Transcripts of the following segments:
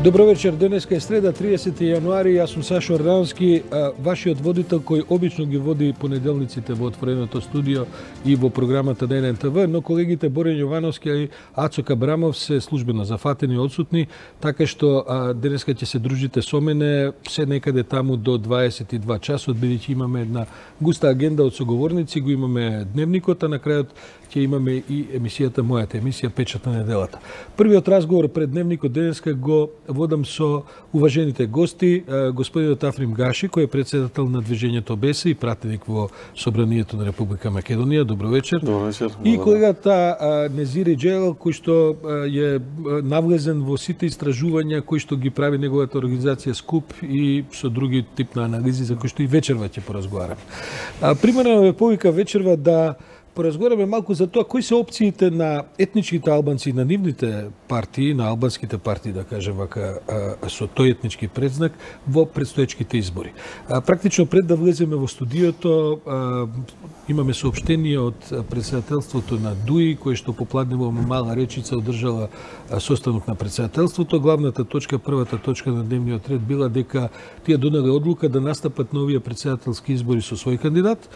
Добро вечер, денеска е среда, 30 јануари, јас сум Сашо Ордански, вашиот водител кој обично ги води понеделниците во отвореното студио и во програмата на ННТВ, но колегите Борен Јовановски и Ацо Кабрамов се службено зафатени и одсутни, така што денеска ќе се дружите со мене се некаде таму до 22 часот, бидејќи имаме една густа агенда од соговорници, го имаме дневникот, а на крајот ќе имаме и емисијата, мојата емисија Печат на неделата. Првиот разговор пред дневникот денеска го водам со уважените гости, господинот Африм Гаши, кој е председател на движењето БЕС и пратеник во Собранието на Република Македонија. Добро вечер. Добро вечер. И колегата Незири Джелал, кој што е навлезен во сите истражувања кои што ги прави неговата организација СКУП и со други тип на анализи за кои што и вечерва ќе поразговараме. Примерно ве повика вечерва да поразговараме малку за тоа кои се опциите на етничките албанци, на нивните партии, на албанските партии, да кажем вака, со тој етнички предзнак во предстоечките избори. Практично пред да влеземе во студиото, имаме соопштение од председателството на ДУИ, кој што попладнево мала речица одржала состанок на председателството. Главната точка, првата точка на дневниот ред била дека тие донеле одлука да настапат на овие председателски избори со свој кандидат.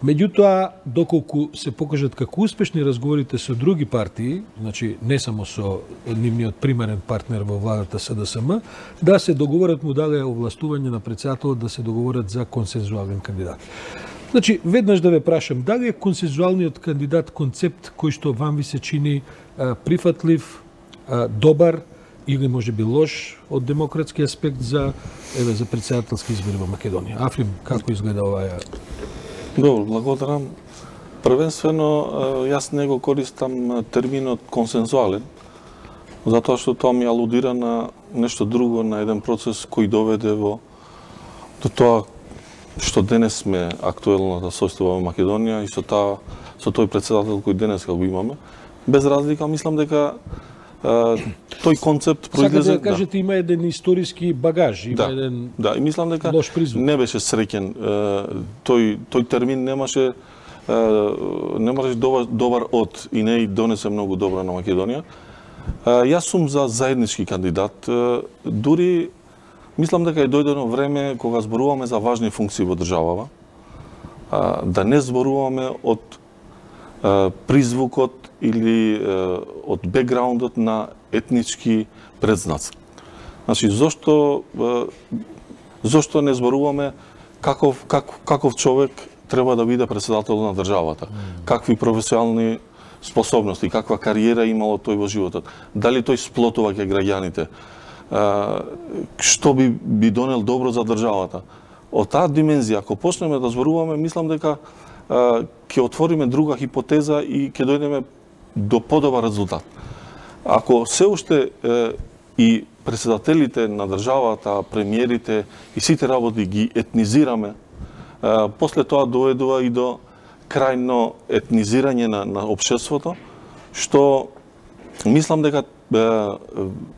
Меѓутоа, доколку се покажат како успешни разговорите со други партии, значи не само со нивниот примерен партнер во владата СДСМ, да се договорат, му даде овластување на председателот да се договорат за консензуален кандидат. Значи, веднаш да ве прашам, дали е консензуалниот кандидат концепт кој што вам ви се чини прифатлив, добар или можеби лош од демократски аспект за председателски избори во Македонија? Африм, како изгледа оваа? Добро, благодарам. Првенствено, јас не го користам терминот консензуален, затоа што тоа ми алудира на нешто друго, на еден процес кој доведе до тоа што денес сме актуелната состојба во Македонија и со тој председател кој денес го имаме. Без разлика, мислам дека тој концепт произлезе... Сакате да кажете, има еден историски багаж, има еден и мислам дека лош призвук. Не беше среќен. Тој термин немаше добар од и не донесе многу добро на Македонија. Јас сум за заеднички кандидат. Дури мислам дека е дојдено време кога зборуваме за важни функции во државава, да не зборуваме од призвукот или од бекграундот на етнички предзнаци. Значи, зошто не зборуваме каков човек треба да биде председател на државата, какви професионални способности, каква кариера имало тој во животот, дали тој сплотува ке граѓаните, што би донел добро за државата. Од таа димензија, ако почнеме да зборуваме, мислам дека ќе отвориме друга хипотеза и ќе дојдеме до подобар резултат. Ако се уште и председателите на државата, премиерите и сите работи ги етнизираме, после тоа доведува и до крајно етнизирање на општеството, што мислам дека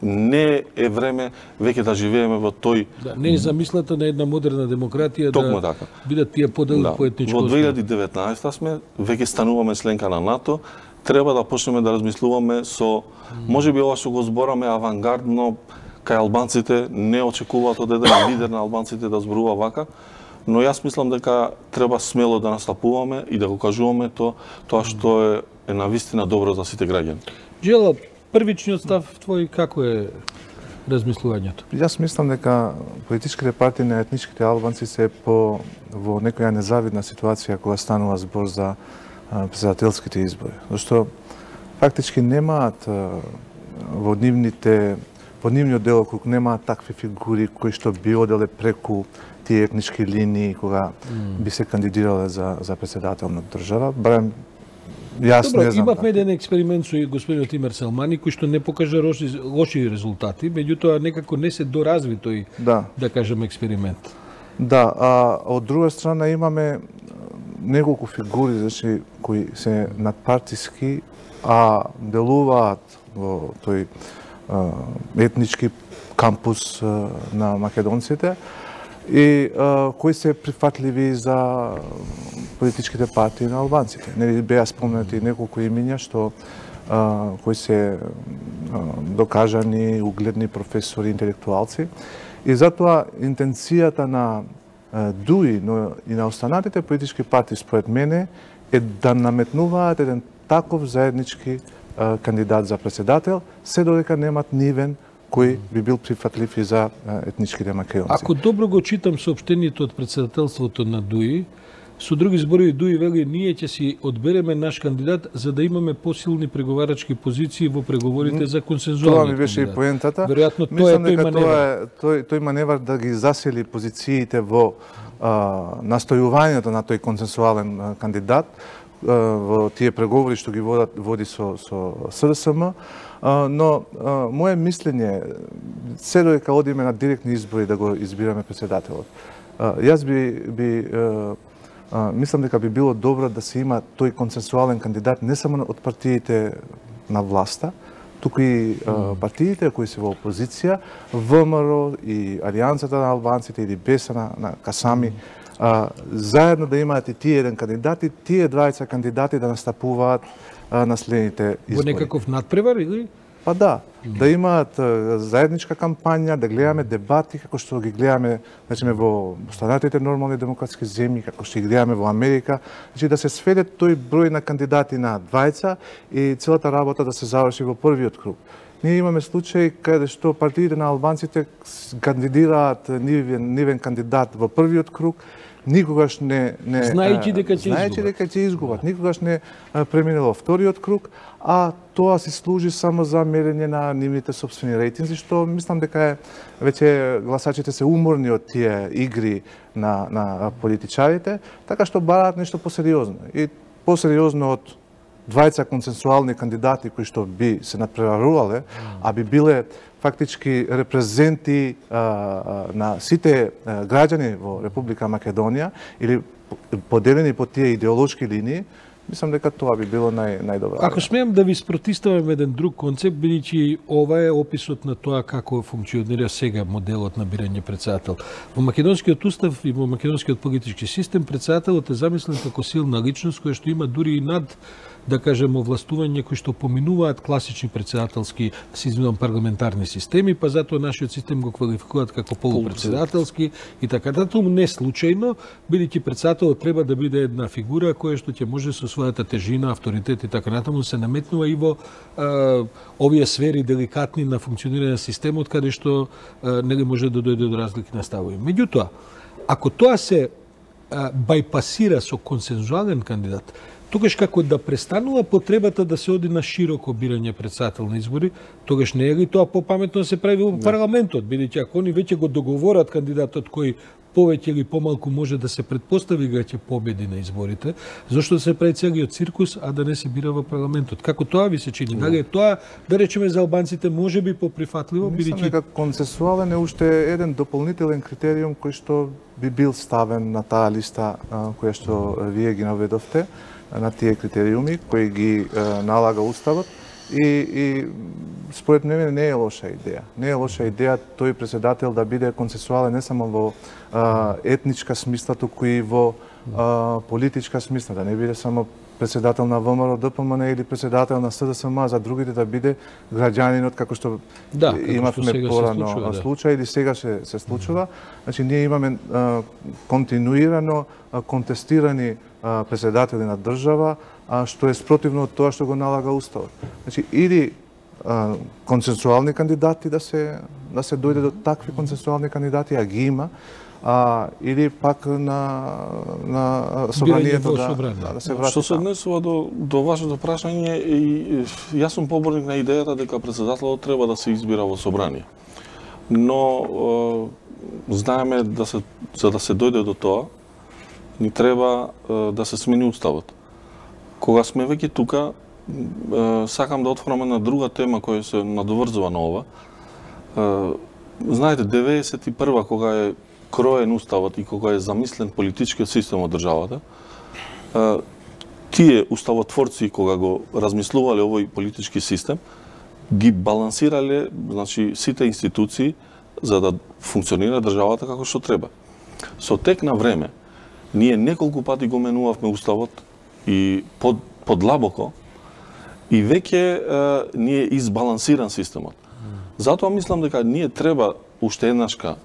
не е време веќе да живееме во тој... не е замислата на една модерна демократија да бидат тие подели по етничко основа. Во 2019 сме, веќе стануваме членка на НАТО, треба да почнеме да размислуваме со... Можеби ова што го збораме авангардно, кај албанците не очекуваат од еден лидер на албанците да зборува вака, но јас мислам дека треба смело да настапуваме и да го кажуваме тоа што е навистина добро за сите граѓани. Джела, првичниот став твој како е размислувањето? Јас мислам дека политичките партии на етничките албанци се во некоја незавидна ситуација кога станува збор за председателските избори. Зашто фактички немаат во нивниот делокруг немаат такви фигури кои што би оделе преку тие етнички линии кога би се кандидирале за председател на држава. Барем јас не знам. Имавме еден експеримент со господинот Тимер Селмани кој што не покажа лоши резултати, меѓутоа некако не се доразви тој, да кажем, експеримент. Да, а од друга страна имаме неколку фигури, значи, кои се надпартиски, а делуваат во тој етнички кампус на македонците и кои се прифатливи за политичките партии на албанците. Нели беа спомнати неколку имиња што кои се докажани, угледни професори, интелектуалци. И затоа интенцијата на ДУИ, но и на останатите политички партии, според мене, е да наметнуваат еден таков заеднички кандидат за председател, се додека немат нивен кој би бил прифатлив и за етничките македонци. Ако добро го читам соопштението од председателството на ДУИ, со други зборови ДУИ вели ние ќе си одбереме наш кандидат за да имаме посилни преговарачки позиции во преговорите за консензуалниот Тоа ми беше и поентата. Веројатно тоа е тој маневар. Тој маневар да ги засели позициите во настојувањето на тој консенсуален кандидат во тие преговори што ги води со СДСМ, но моje мислење се додека одиме на директни избори да го избираме председателот. Јас мислам дека би било добро да се има тој консенсуален кандидат не само од партиите на власта, туку и партиите кои се во опозиција, ВМРО и Алијансата на албанците или БЕСА на Касами, заедно да имаат и тие еден кандидат и тие двајца кандидати да настапуваат на следните избори. Во некаков надпревар или? Па да имаат заедничка кампања, да гледаме дебати како што ги гледаме, речеме, во останатите нормални демократски земји, како што ги гледаме во Америка, значи да се сведе тој број на кандидати на двајца и целата работа да се заврши во првиот круг. Ние имаме случаи каде што партиите на албанците кандидираат нивен кандидат во првиот круг, никогаш не знаејќи дека ќе изгубат, никогаш не преминало вториот круг, а тоа се служи само за мерење на нивните собствени рейтинзи, што мислам дека веќе гласачите се уморни од тие игри на политичарите, така што бараат нешто посериозно. И посериозно од двајца консенсуални кандидати кои што би се надпреварувале, а би биле фактички репрезенти на сите граѓани во Република Македонија или поделени по тие идеолошки линии, мислам дека тоа би било најдобро. Ако смеам да ви спротиставам еден друг концепт, бидејќи ова е описот на тоа како функционира сега моделот на бирање председател. Во македонскиот устав и во македонскиот политички систем председателот е замислен како силна личност која што има дури и над, да кажем, овластување кои што поминуваат класични председателски, парламентарни системи, па затоа нашиот систем го квалификуваат како полупредседателски и така натаму, не случајно, бидејќи председателот треба да биде една фигура која што ќе може со својата тежина, авторитет и така натаму се наметнува и во овие сфери деликатни на функционирање на системот каде што нели може да дојде до разлики на ставови. Меѓутоа, ако тоа се бајпасира со консензуален кандидат, тогаш како да престанува потребата да се оди на широко бирање председател на избори, тогаш не е ли тоа попаметно да се прави во парламентот, бидејќи ако они веќе го договорат кандидатот кој повеќе или помалку може да се предпостави дека ќе победи на изборите, зошто да се прави целиот циркус, а да не се бира во парламентот? Како тоа ви се чини? Дали е тоа, да речеме, за албанците може би поприфатливо, бидејќи мислам дека консенсуален е уште еден дополнителен критериум кој што би бил ставен на таа листа која што вие ги наведовте, на тие критериуми кои ги налага уставот и според мене не е лоша идеја. Не е лоша идеја тој председател да биде консенсуален не само во етничка смисла, туку и во политичка смисла, да не биде само председател на ВМРО ДПМН или председател на СДСМ, за другите да биде граѓанинот како што имавме порано случај или сега се случува. Значи ние имаме континуирано контестирани председатели на држава, што е спротивно од тоа што го налага уставот. Значи или консенсуални кандидати да се дојде до такви консенсуални кандидати, а ги има, или пак на собранието да се врати. Што се однесува до вашето прашање, јас сум поборник на идејата дека председателот треба да се избира во собрание. Но знаеме за да се дојде до тоа, ни треба да се смени уставот. Кога сме веќе тука, сакам да отворам на друга тема која се надоврзува на ова. Знаете, 91-а, кога е кроен уставот и кога е замислен политичкиот систем од државата, тие уставотворци кога го размислувале овој политички систем, ги балансирале, значи, сите институции за да функционира државата како што треба. Со тек на време, ние неколку пати го менувавме уставот и подлабоко и веќе ни е избалансиран системот. Затоа мислам дека ние треба уште еднашка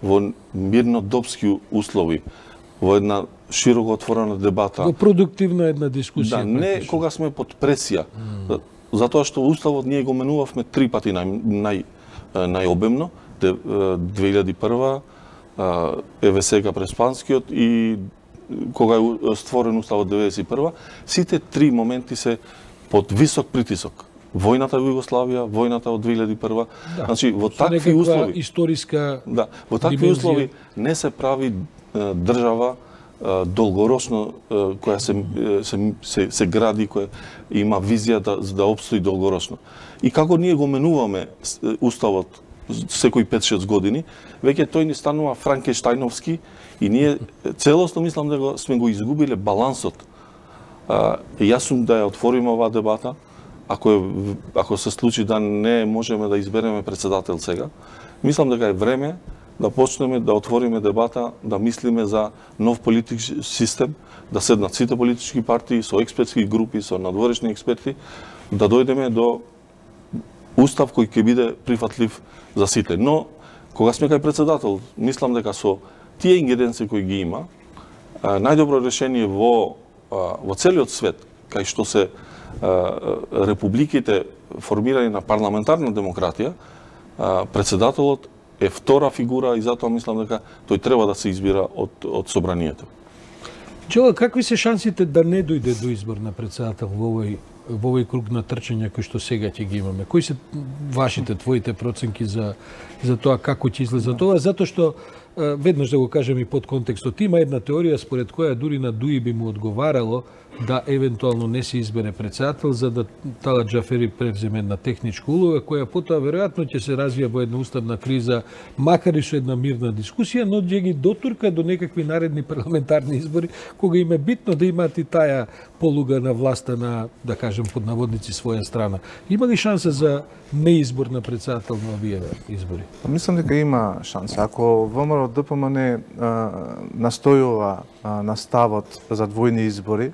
во мирнодопски услови, во една широко отворена дебата. Во продуктивна една дискусија. Да, не кога сме под пресија. Затоа што уставот ние го менувавме 3 пати најобемно, 2001, еве сега Преспанскиот и кога е створен уставот 1991, сите 3 моменти се под висок притисок. Војната во Југославија, војната од 2001. Да, значи во такви услови историска во такви услови не се прави држава долгорочно која се гради, која има визија да опстои долгорочно. И како ние го менуваме уставот секој 5-6 години, веќе тој ни станува франкенштајновски и ние целосно мислам дека сме го изгубиле балансот. Јас сум да ја отвориме оваа дебата, ако се случи да не можеме да избереме председател сега, мислам дека е време да почнеме да отвориме дебата, да мислиме за нов политички систем, да седнат сите политички партии со експертски групи, со надворешни експерти, да дојдеме до устав кој ќе биде прифатлив за сите. Но кога сме кај председател, мислам дека со тие ингреденции кои ги има, најдобро решение во целиот свет, кај што се републиките формирани на парламентарна демократија, председателот е втора фигура и затоа мислам дека тој треба да се избира од собранието. Джела, какви се шансите да не дојде до избор на председател во овој круг на трчања кои што сега ќе ги имаме? Кои се вашите, твоите проценки за тоа како ќе излезе тоа? Затоа што веднаш да го кажем и под контекстот, има една теорија според која дури на Дуи би му одговарало да евентуално не се избере председател, за да Талат Џафери превземе една техничка улога, која потоа веројатно ќе се развија во една уставна криза, макар и со една мирна дискусија, но ќе ги дотурка до некакви наредни парламентарни избори, кога им е битно да имаат и таа полуга на власта на, да кажем, под наводници своја страна. Има ли шанса за неизбор на председател на овие избори? Мислам дека има шанса. Ако ВМРО ДПМН настојува на ставот за двојни избори,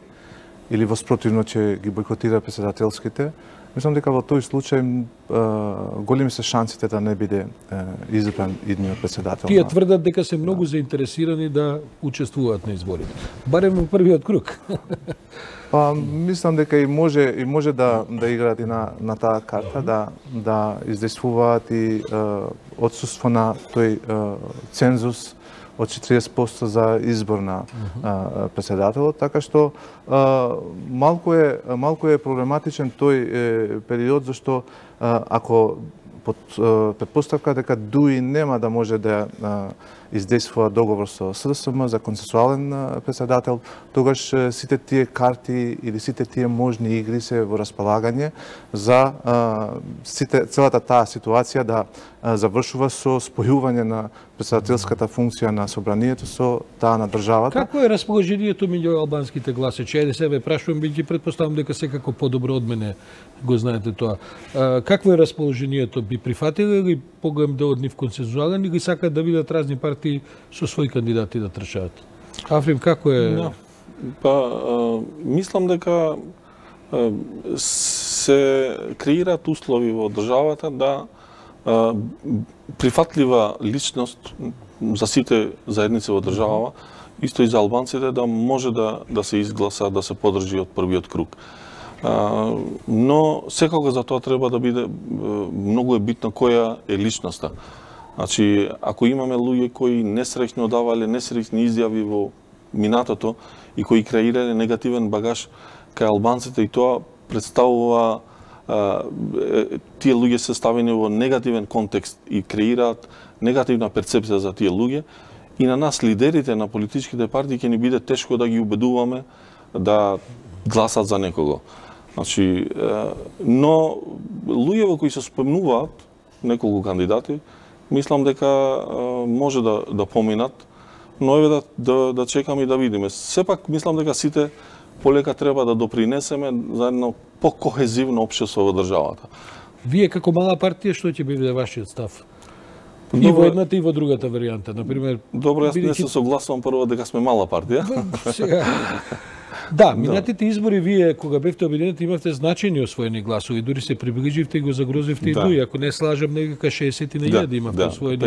или воспротивно ќе ги бойкотира председателските, мислам дека во тој случај големи се шансите да не биде избран идниот председател. Тие тврдат дека се многу заинтересирани да учествуваат на изборите. Барем во првиот круг. Па мислам дека и може да играат и на таа карта, да издействуваат и отсуство на тој цензус од 40% за избор на председателот, така што малку е проблематичен тој период, зашто ако под предпоставка дека Дуи нема да може да издействува договор со СДСМ за консенсуален председател, тогаш сите тие карти или сите тие можни игри се во располагање за целата таа ситуација да завршува со спојување на председателската функција на собранието со таа на државата. Како е расположението меѓу албанските гласачи? Ајде себе прашувам, бидејќи претпоставам дека секако подобро од мене го знаете тоа. Какво е расположението? Би прифатиле или поголем дел од нив консензуален или сакаат да видат разни партии со своји кандидати да трчаат? Африм, како е? Па, мислам дека се креираат услови во државата да прифатлива личност за сите заедници во држава, исто и за албанците, да може да се изгласа, да се подржи од првиот круг. Но секако за тоа треба да биде многу е битно која е личноста. Значи, ако имаме луѓе кои несреќно давале несреќни изјави во минатото и кои креирале негативен багаж кај албанците, и тоа представува тие луѓе се ставени во негативен контекст и креираат негативна перцепција за тие луѓе, и на нас, лидерите на политичките партии, ќе ни биде тешко да ги убедуваме да гласат за некого. Значи, но луѓето кои се спомнуваат, неколку кандидати, мислам дека може да поминат, но еве да чекаме и да видиме. Сепак мислам дека сите полека треба да допринесеме за едно покохезивно општество во државата. Вие како мала партија што ќе биде вашиот став? И во едната и во другата варијанта, например. Добро, јас не се согласувам прво дека сме мала партија. Сега Да, минатите избори вие кога бевте обединети имавте значајни освоени гласови, дури се приближивте и го загрозивте и Дуј, ако не слажам некака 60 на 1000 имавте освоени,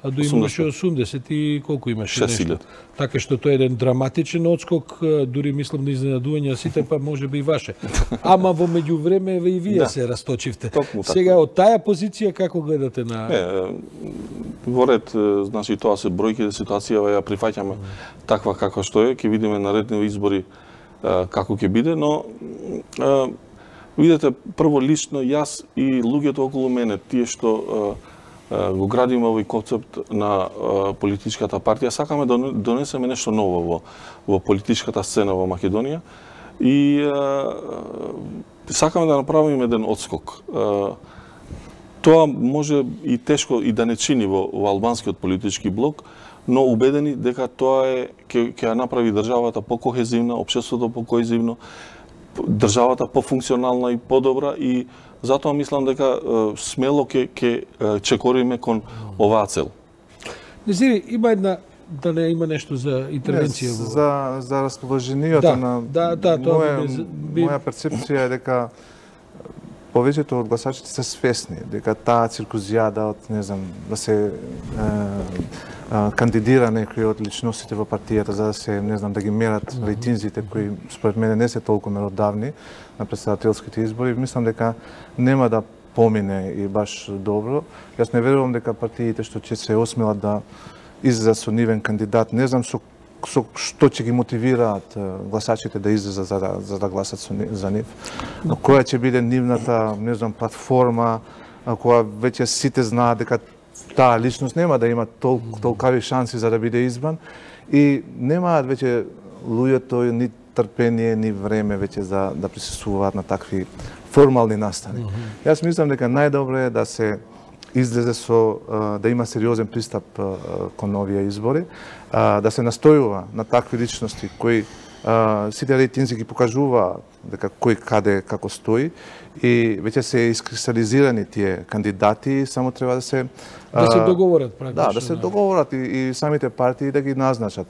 а Дуј имаше 80 и колку имаше нешто. Така што тоа е еден драматичен отскок, дури мислам на изненадување сите, па можеби и ваше. Ама во меѓувреме и вие се расточивте. Сега од таа позиција како гледате на во ред, значи тоа се бројките, ситуацијава ја прифаќаме таква како што е, ќе видиме наредни избори како ќе биде, но видете, прво лично јас и луѓето околу мене, тие што го градиме овој концепт на политичката партија, сакаме да донесеме нешто ново во политичката сцена во Македонија и сакаме да направиме еден отскок. Тоа може и тешко и да не чини во албанскиот политички блок, но убедени дека тоа ќе ја направи државата покохезивна, општеството покохезивно, државата пофункционална и подобра и затоа мислам дека смело ќе чекориме кон оваа цел. Незири, има една да не има нешто за интервенција за расположението на моја перцепција е дека повеќето од гласачите се свесни дека таа циркузијада од не знам да се кандидира некои од личностите во партијата за да се не знам да ги мерат рейтинзите кои според мене не се толку меродавни на претседателските избори, мислам дека нема да помине и баш добро. Јас не верувам дека партиите што ќе се осмелат да излезат со нивен кандидат, не знам со што ќе ги мотивираат гласачите да излезат за да гласат за нив. Но која ќе биде нивната, не знам, платформа, која веќе сите знаат дека таа личност нема да има толкави шанси за да биде избран и немаат веќе луѓето ни трпение, ни време веќе за да присуствуваат на такви формални настани. Јас мислам дека најдобро е да се излезе со да има сериозен пристап кон овие избори, да се настојува на такви личности кои сите рейтинзи ги покажуваат дека кој каде како стои и веќе се искристализирани тие кандидати, само треба да се договорат практично. Да се договорат и самите партии да ги назначат.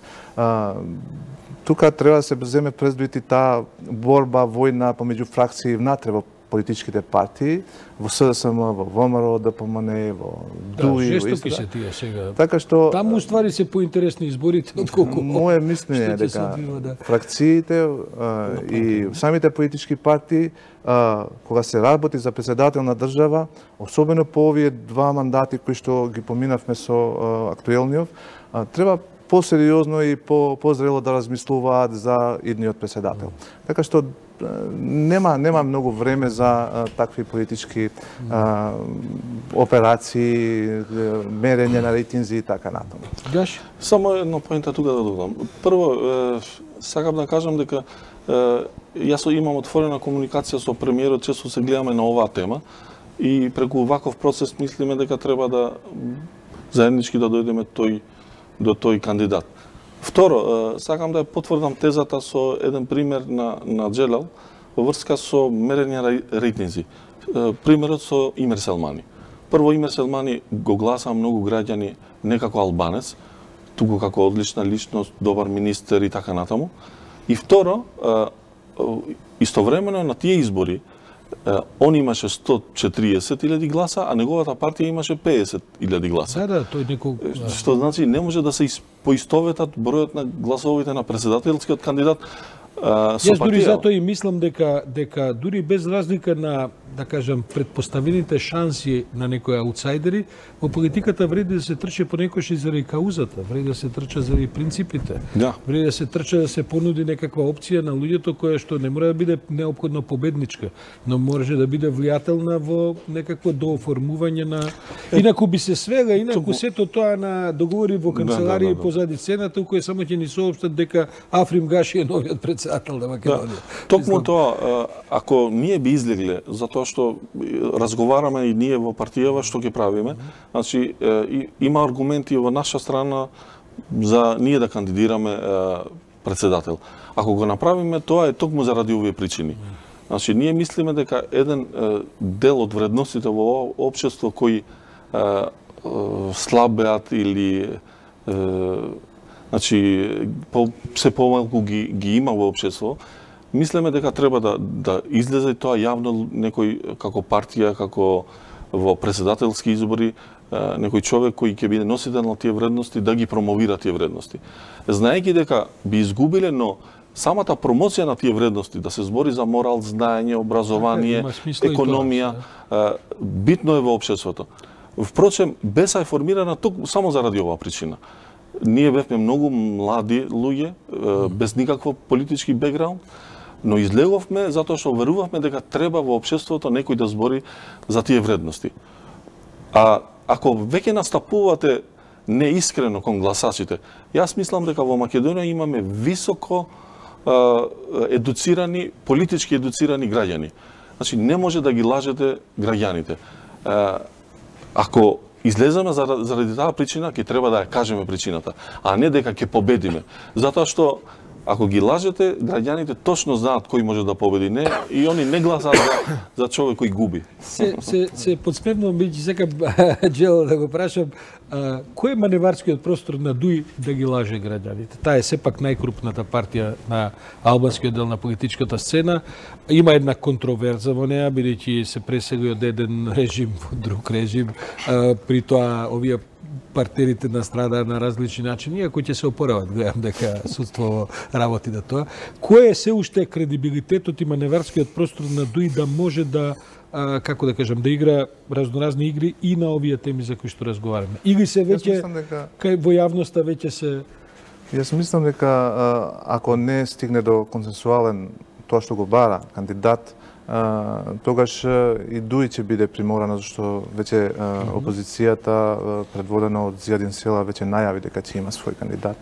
Тука треба да се земе предвид и таа борба, војна помеѓу фракции внатре во политичките партии, во СДСМ, во ВМРО, ДПМН, во ДУИ, жестоки се тие сега. Така што таму уствари се поинтересни изборите отколку мое мислење е дека фракциите и самите политички партии кога се работи за претседател на држава, особено по овие два мандати кои што ги поминавме со актуелниот, треба посериозно и позрело да размислуваат за идниот претседател. Така што нема многу време за такви политички операции, мерење на рейтинзи и така натаму. Гаш? Само едно поинта тука да додам. Прво, сакам да кажам дека јас имам отворена комуникација со премиерот, често се гледаме на оваа тема и преку ваков процес мислиме дека треба да заеднички да дојдеме до тој кандидат. Второ, сакам да ја потврдам тезата со еден пример на Джелал во врска со мерење рейтинзи. Примерот со Имер Селмани. Прво, Имер Селмани го гласа многу граѓани не како албанец, туку како одлична личност, добар министер и така натаму. И второ, истовремено на тие избори он имаше 140.000 гласа, а неговата партија имаше 50.000 гласа. Да, тој некој... Што значи не може да се поистоветат бројот на гласовите на претседателскиот кандидат со партија. Јас дури затоа и мислам дека дури без разлика на, да кажам, предпоставените шанси на некои аутсайдери, во политиката вреди да се трче понекогаш и заради каузата, вреди да се трча заради принципите. Да. Вреди да се трча да се понуди некаква опција на луѓето која што не мора да биде неопходно победничка, но може да биде влијателна во некакво дооформување на... Инаку би се свела, инаку сето тоа на договори во канцеларија позади сцената, кој само ќе ни соопштат дека Африм Гаши е новиот претседател на Македонија. Токму тоа, ако ние би излегле, затоа што разговараме и ние во партијава што ќе правиме, значи има аргументи во наша страна за ние да кандидираме претседател. Ако го направиме, тоа е токму заради овие причини. Значи, ние мислиме дека еден дел од вредностите во општество кои слабеат или значи се помалку ги има во општество, мислиме дека треба да излезе тоа јавно некој како партија, како во претседателски избори, некој човек кој ќе биде носител на тие вредности, да ги промовира тие вредности. Знаејќи дека би изгубиле, но самата промоција на тие вредности, да се збори за морал, знаење, образование, економија, битно е во општеството. Впрочем, БЕСА е формирана тук само заради оваа причина. Ние бевме многу млади луѓе, без никакво политички бекграунд, но излеговме затоа што верувавме дека треба во општеството некој да збори за тие вредности. А ако веќе настапувате неискрено кон гласачите, јас мислам дека во Македонија имаме високо едуцирани, политички едуцирани граѓани. Значи, не може да ги лажете граѓаните. Ако излеземе заради таа причина, ќе треба да ја кажеме причината, а не дека ќе победиме. Затоа што ако ги лажете, граѓаните точно знаат кој може да победи, не, и они не гласаат за човек кој губи. Се подсмевнувам, бидејќи сека желал да го прашам, кој е маневарскиот простор на ДУИ да ги лаже граѓаните? Таа е сепак најкрупната партија на албанскиот дел на политичката сцена. Има една контроверза во неа, бидејќи се пресели од еден режим во друг режим. При тоа овие партнерите настраdaa на различни начини, иако ќе се опорават, гледам дека судство работи на тоа. Кој е се уште кредибилитетот и маневарскиот простор на ДУИ да може да, како да кажам, да игра разноразни игри и на овие теми за кои што разговараме? Или се веќе кај во јавноста веќе се... Јас мислам дека ако не стигне до консенсуален тоа што го бара кандидат, тогаш и ДУИ ќе биде приморана, зашто веќе опозицијата предводена од Зијадин Села веќе најави дека ќе има свој кандидат.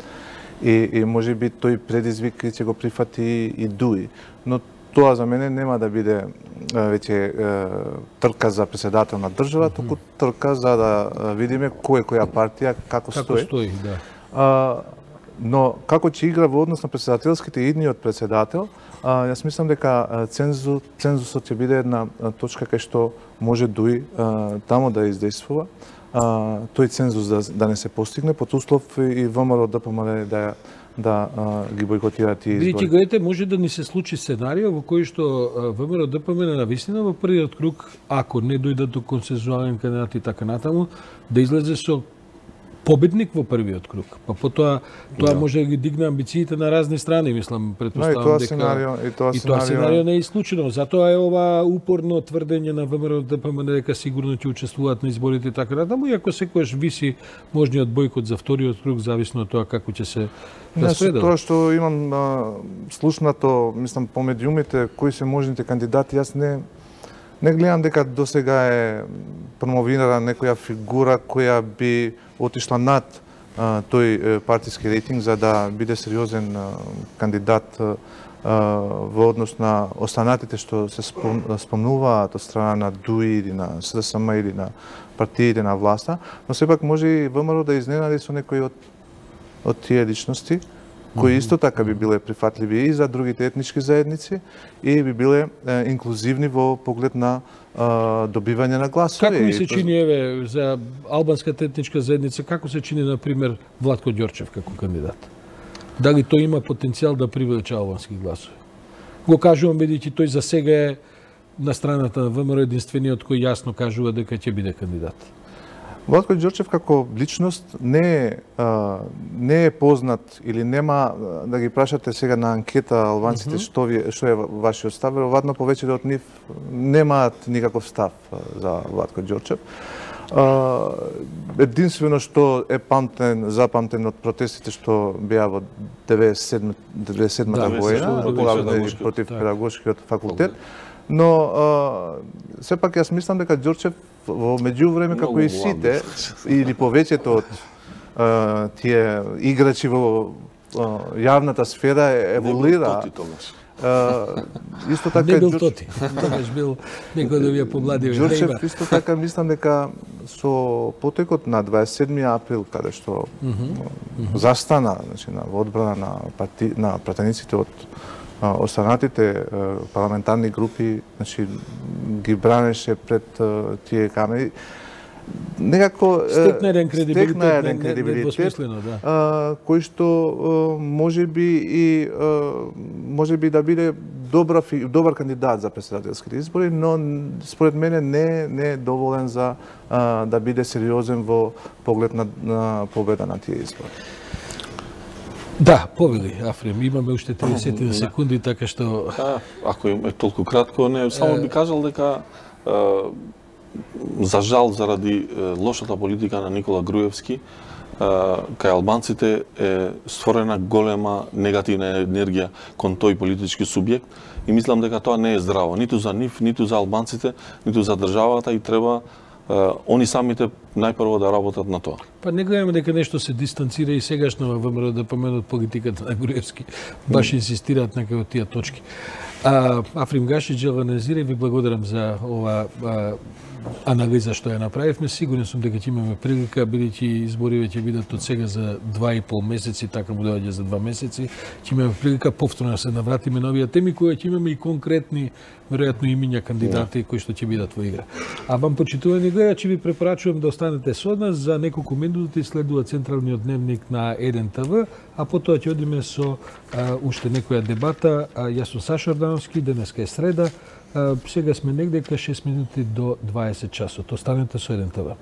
И може би тој предизвик ќе го прифати и ДУИ. Но тоа за мене нема да биде веќе трка за председател на држава, туку трка за да видиме која партија како стои. Да. Но како ќе игра во однос на председателските и идниот председател, јас мислам дека цензусот ќе биде една точка кај што може ДУИ таму да издействува. Тој цензус да не се постигне, под услов и ВМРО ДПМН да ги бойкотираат и избори. Бидејќи гледате, може да ни се случи сценарио во кој што ВМРО ДПМН навистина во првиот круг, ако не дојдат до консензуален кандидат и така натаму, да излезе со победник во првиот круг. Па потоа тоа може да ги дигне амбициите на разни страни, мислам, претпоставам дека и тоа сценарио не е исклучено. Затоа е ова упорно тврдење на ВМРО ДПМН дека сигурно ќе учествуваат на изборите и така натаму, иако секогаш виси можниот бойкот за вториот круг зависно од тоа како ќе се распредели. Тоа што имам слушнато, мислам, по медиумите кои се можните кандидати, јас не гледам дека досега е промовирана некоја фигура која би отишла над тој партиски рейтинг за да биде сериозен кандидат во однос на останатите што се спомнуваат од страна на ДУИ или на СДСМ или на партиите на власта, но сепак може и ВМРО да изненади со некои од тие личности кои исто така би биле прифатливи и за другите етнички заедници и би биле инклузивни во поглед на добивање на гласови. Како ми се чини, еве, за албанската етничка заедница, како се чини, например, Владко Ѓорчев како кандидат? Дали тој има потенцијал да привлече албански гласови? Го кажувам бидејќи тој за сега е на страната на ВМРО единствениот кој јасно кажува дека ќе биде кандидат. Владко Ѓорчев како личност не е познат или нема, да ги прашате сега на анкета албанците што е вашиот став, веројатно повеќето од нив немаат никаков став за Владко Ѓорчев. Единствено што е запамтен од протестите што беа во 97-та година против педагошкиот факултет, но сепак јас мислам дека Ѓорчев во меѓувреме како и сите или повеќето од тие играчи во јавната сфера еволуира. Исто така не бил тоти. Тогаш бил некој да вие помладиви. Ѓорчев исто така мислам дека со потекот на 27 април каде што застана, значи во одбрана на пратениците од останатите парламентарни групи, значи ги бранеше пред тие камери. некако стекна еден кредибилитет, недвосмислено, да. Кој што можеби да биде добар кандидат за претседателските избори, но според мене не е доволен за да биде сериозен во поглед на победа на тие избори. Да, повели Афрем, имаме уште 30 секунди, така што ако е толку кратко, не, само би кажал дека за жал заради лошата политика на Никола Груевски, кај албанците е створена голема негативна енергија кон тој политички субјект и мислам дека тоа не е здраво, ниту за нив, ниту за албанците, ниту за државата и треба они самите најпрво да работат на тоа. Па не гледаме дека нешто се дистанцира и сегашно во ВМРО да поменат политиката на Груевски. Баш инсистираат на кај тие точки. Африм Гашич, Еланезире, ви благодарам за ова анализа што ја направивме. Сигурен сум дека ќе имаме прилика, бидејќи избориве ќе бидат од сега за 2,5 месеци, така му доаѓа за 2 месеци, ќе имаме прилика повторно да се навратиме на овие теми, кои ќе имаме и конкретни, веројатно имиња кандидати кои што ќе бидат во игра. А вам, почитувани гледачи, ви препорачувам да останете со нас. За неколку минути следува централниот дневник на 1 ТВ, а потоа ќе одиме со уште некоја дебата. Јас сум Сашо Ордановски, денеска е среда. Сега сме негде 6 минути до 20 часот. Останете со 1 ТВ.